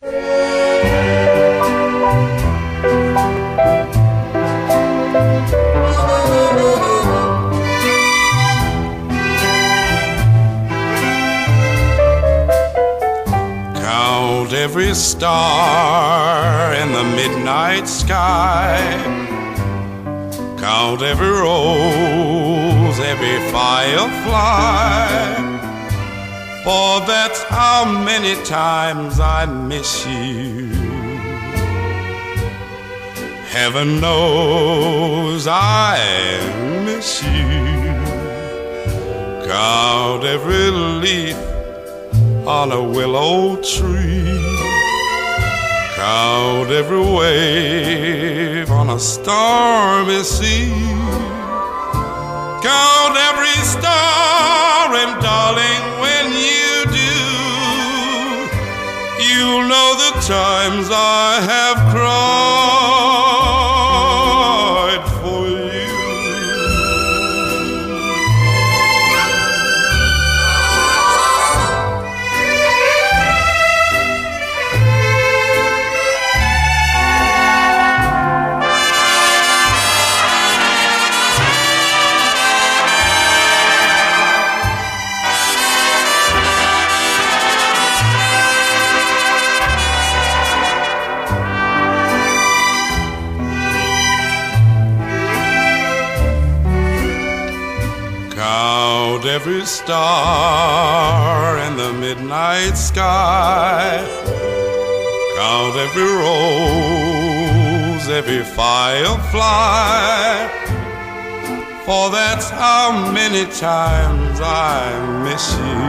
Count every star in the midnight sky. Count every rose, every firefly. For that's how many times I miss you. Heaven knows I miss you. Count every leaf on a willow tree. Count every wave on a stormy sea. Count every star, and darling, when you do, you'll know the times I have cried for you. Count every star in the midnight sky. Count every rose, every firefly. For that's how many times I miss you.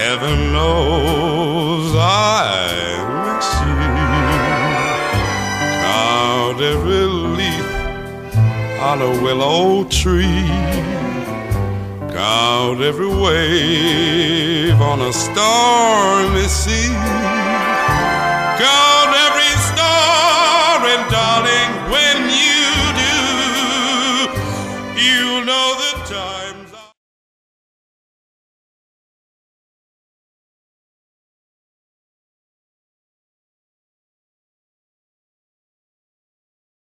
Heaven knows I miss you. Count every leaf on a willow tree. Count every wave on a stormy sea. Count